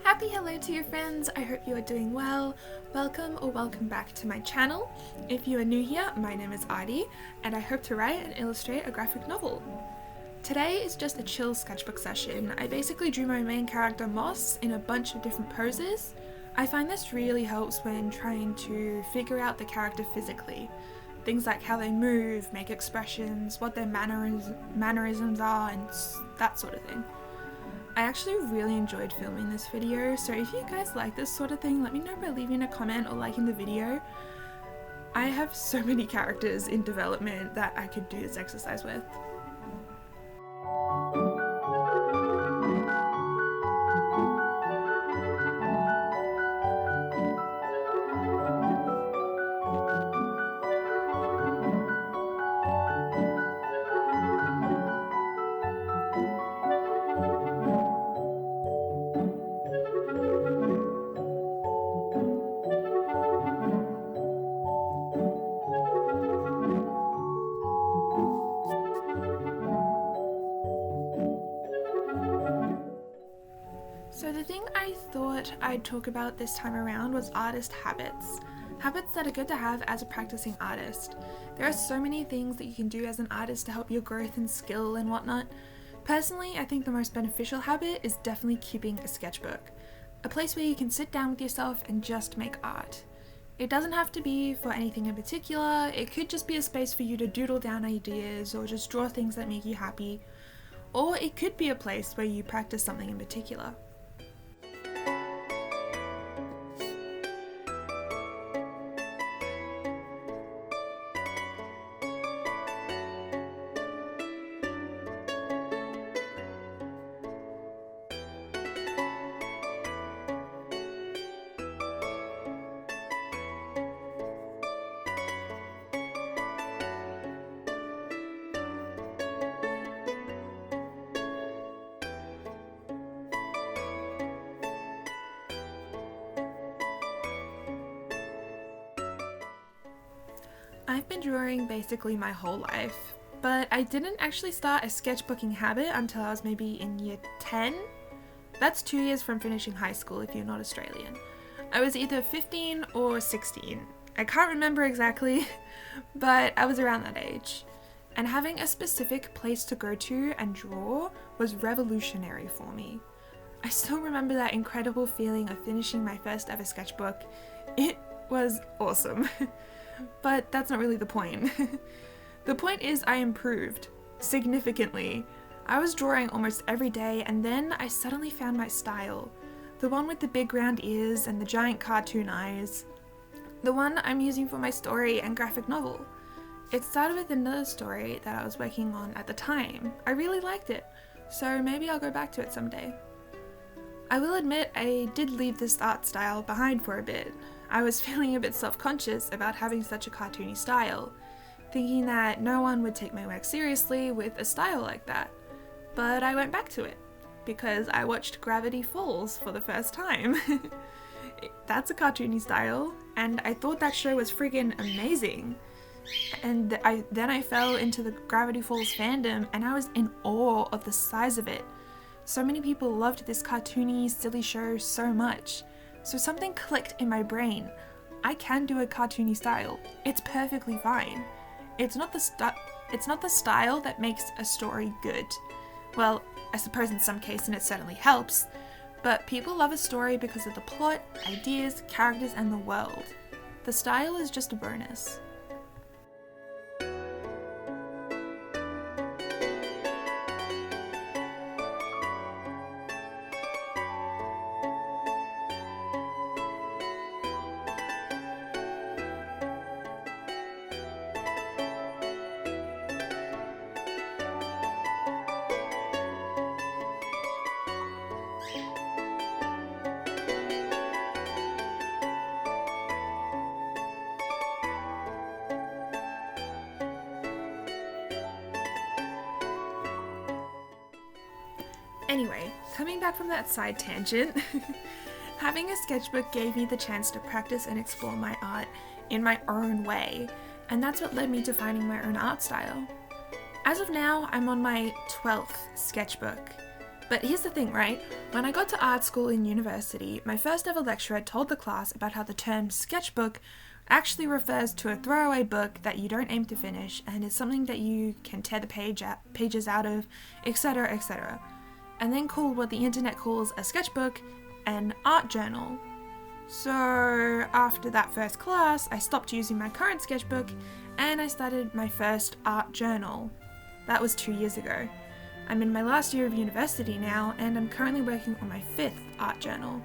Happy hello to your friends, I hope you are doing well. Welcome or welcome back to my channel. If you are new here, my name is Adi, and I hope to write and illustrate a graphic novel. Today is just a chill sketchbook session. I basically drew my main character Moss in a bunch of different poses. I find this really helps when trying to figure out the character physically. Things like how they move, make expressions, what their mannerisms are, and that sort of thing. I actually really enjoyed filming this video, so if you guys like this sort of thing, let me know by leaving a comment or liking the video. I have so many characters in development that I could do this exercise with. So the thing I thought I'd talk about this time around was artist habits. Habits that are good to have as a practicing artist. There are so many things that you can do as an artist to help your growth and skill and whatnot. Personally, I think the most beneficial habit is definitely keeping a sketchbook. A place where you can sit down with yourself and just make art. It doesn't have to be for anything in particular, it could just be a space for you to doodle down ideas or just draw things that make you happy. Or it could be a place where you practice something in particular. I've been drawing basically my whole life, but I didn't actually start a sketchbooking habit until I was maybe in year 10. That's 2 years from finishing high school if you're not Australian. I was either 15 or 16. I can't remember exactly, but I was around that age. And having a specific place to go to and draw was revolutionary for me. I still remember that incredible feeling of finishing my first ever sketchbook. It was awesome. But that's not really the point. The point is I improved significantly. I was drawing almost every day and then I suddenly found my style. The one with the big round ears and the giant cartoon eyes. The one I'm using for my story and graphic novel. It started with another story that I was working on at the time. I really liked it, so maybe I'll go back to it someday. I will admit I did leave this art style behind for a bit. I was feeling a bit self-conscious about having such a cartoony style, thinking that no one would take my work seriously with a style like that. But I went back to it, because I watched Gravity Falls for the first time. That's a cartoony style, and I thought that show was friggin' amazing. And then I fell into the Gravity Falls fandom, and I was in awe of the size of it. So many people loved this cartoony, silly show so much. So something clicked in my brain. I can do a cartoony style. It's perfectly fine. It's not the style that makes a story good. Well, I suppose in some cases it certainly helps, but people love a story because of the plot, ideas, characters, and the world. The style is just a bonus. Anyway, coming back from that side tangent, having a sketchbook gave me the chance to practice and explore my art in my own way, and that's what led me to finding my own art style. As of now, I'm on my 12th sketchbook. But here's the thing, right? When I got to art school in university, my first ever lecturer told the class about how the term sketchbook actually refers to a throwaway book that you don't aim to finish and is something that you can tear the pages out of, etc., etc. And then called what the internet calls a sketchbook an art journal. So after that first class, I stopped using my current sketchbook and I started my first art journal. That was 2 years ago. I'm in my last year of university now and I'm currently working on my 5th art journal.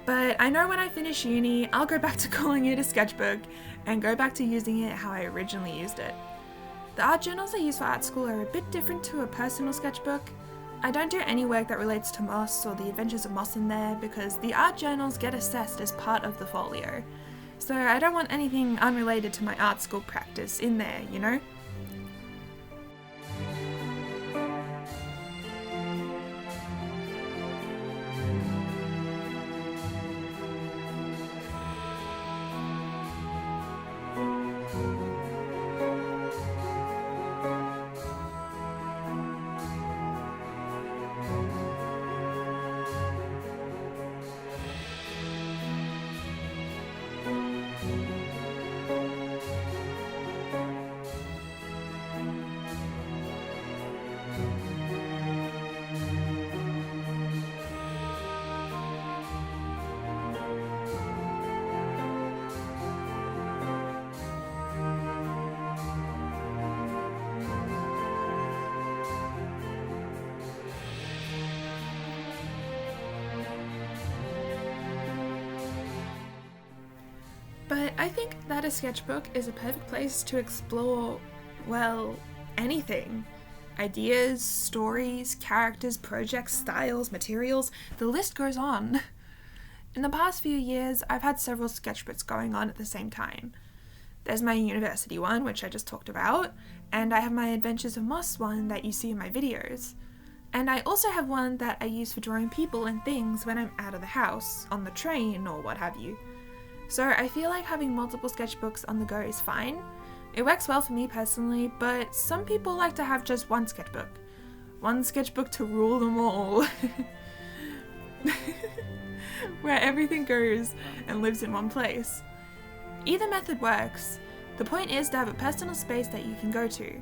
But I know when I finish uni, I'll go back to calling it a sketchbook and go back to using it how I originally used it. The art journals I use for art school are a bit different to a personal sketchbook. I don't do any work that relates to Moss or the Adventures of Moss in there because the art journals get assessed as part of the folio. So I don't want anything unrelated to my art school practice in there, you know? But I think that a sketchbook is a perfect place to explore, well, anything. Ideas, stories, characters, projects, styles, materials, the list goes on. In the past few years, I've had several sketchbooks going on at the same time. There's my university one, which I just talked about, and I have my Adventures of Moss one that you see in my videos. And I also have one that I use for drawing people and things when I'm out of the house, on the train, or what have you. So I feel like having multiple sketchbooks on the go is fine. It works well for me personally, but some people like to have just one sketchbook. One sketchbook to rule them all. Where everything goes and lives in one place. Either method works. The point is to have a personal space that you can go to.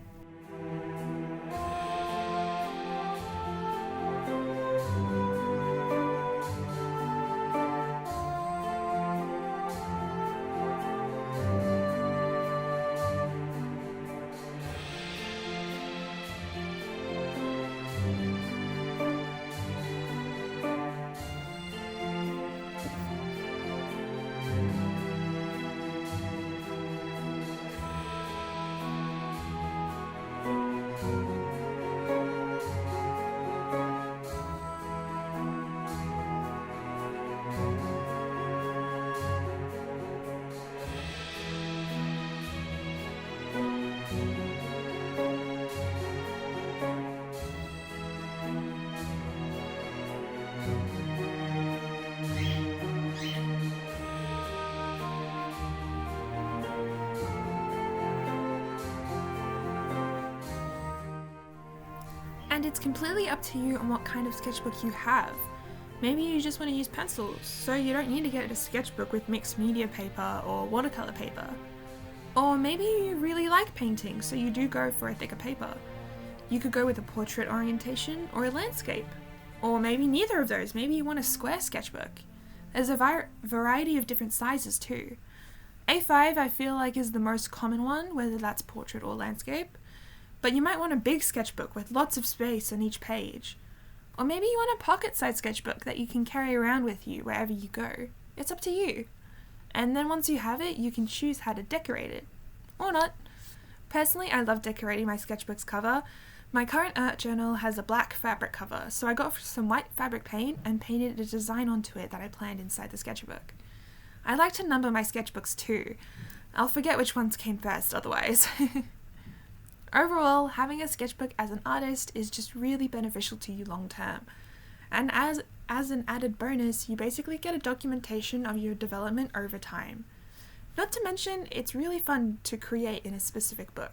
And it's completely up to you on what kind of sketchbook you have. Maybe you just want to use pencils, so you don't need to get a sketchbook with mixed media paper or watercolor paper. Or maybe you really like painting, so you do go for a thicker paper. You could go with a portrait orientation or a landscape. Or maybe neither of those, maybe you want a square sketchbook. There's a variety of different sizes too. A5 I feel like is the most common one, whether that's portrait or landscape. But you might want a big sketchbook with lots of space on each page. Or maybe you want a pocket-sized sketchbook that you can carry around with you wherever you go. It's up to you. And then once you have it, you can choose how to decorate it. Or not. Personally, I love decorating my sketchbook's cover. My current art journal has a black fabric cover, so I got some white fabric paint and painted a design onto it that I planned inside the sketchbook. I like to number my sketchbooks too. I'll forget which ones came first otherwise. Overall, having a sketchbook as an artist is just really beneficial to you long term. And as an added bonus, you basically get a documentation of your development over time. Not to mention, it's really fun to create in a specific book.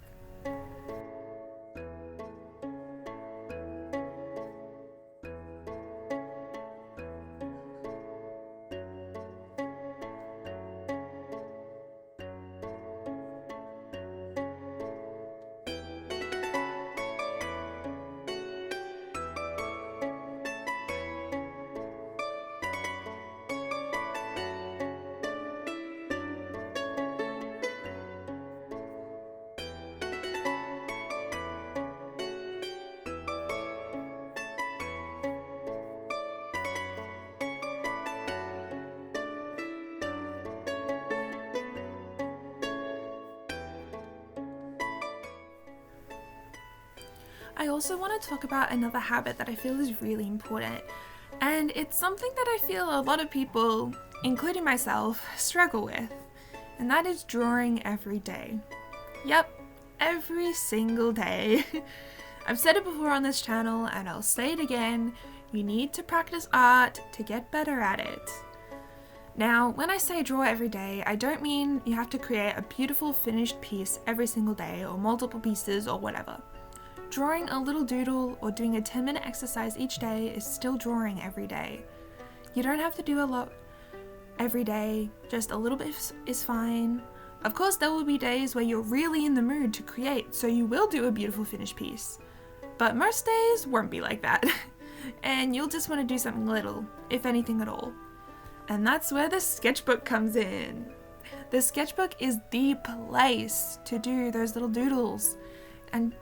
I also want to talk about another habit that I feel is really important, and it's something that I feel a lot of people, including myself, struggle with, and that is drawing every day. Yep, every single day. I've said it before on this channel and I'll say it again, you need to practice art to get better at it. Now, when I say draw every day, I don't mean you have to create a beautiful finished piece every single day or multiple pieces or whatever. Drawing a little doodle or doing a 10-minute exercise each day is still drawing every day. You don't have to do a lot every day, just a little bit is fine. Of course, there will be days where you're really in the mood to create, so you will do a beautiful finished piece. But most days won't be like that, and you'll just want to do something little, if anything at all. And that's where the sketchbook comes in. The sketchbook is the place to do those little doodles, and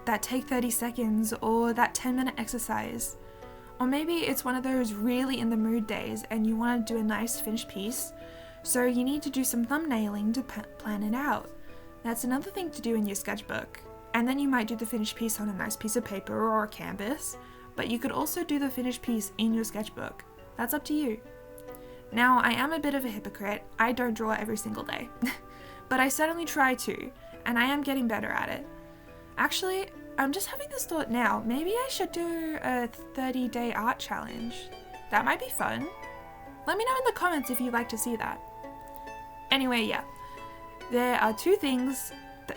that take 30 seconds or that 10-minute exercise. Or maybe it's one of those really in the mood days and you want to do a nice finished piece, so you need to do some thumbnailing to plan it out. That's another thing to do in your sketchbook. And then you might do the finished piece on a nice piece of paper or a canvas, but you could also do the finished piece in your sketchbook. That's up to you. Now, I am a bit of a hypocrite. I don't draw every single day, but I certainly try to, and I am getting better at it. Actually, I'm just having this thought now, maybe I should do a 30-day art challenge. That might be fun. Let me know in the comments if you'd like to see that. Anyway, yeah, there are two things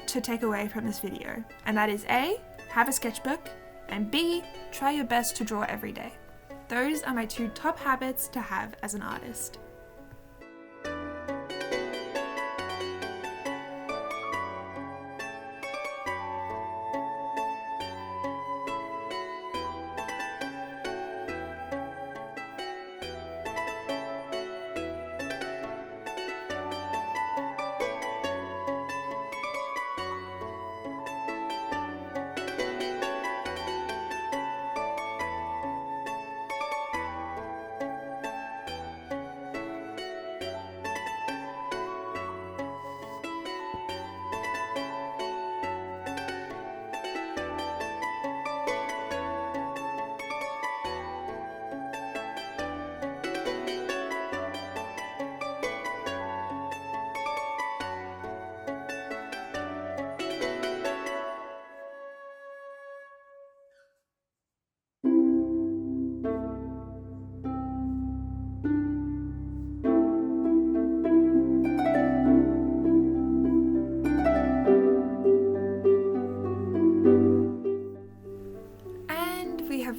to take away from this video, and that is A, have a sketchbook, and B, try your best to draw every day. Those are my two top habits to have as an artist.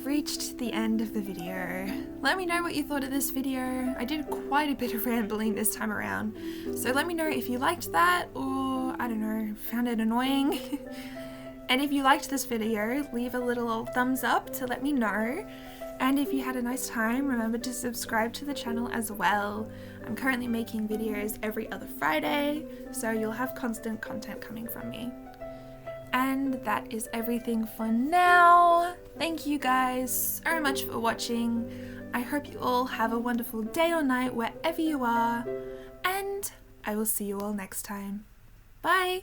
Reached the end of the video. Let me know what you thought of this video. I did quite a bit of rambling this time around, so let me know if you liked that or, I don't know, found it annoying. And if you liked this video, leave a little thumbs up to let me know. And if you had a nice time, remember to subscribe to the channel as well. I'm currently making videos every other Friday, so you'll have constant content coming from me. And that is everything for now. Thank you guys so much for watching. I hope you all have a wonderful day or night wherever you are, and I will see you all next time. Bye!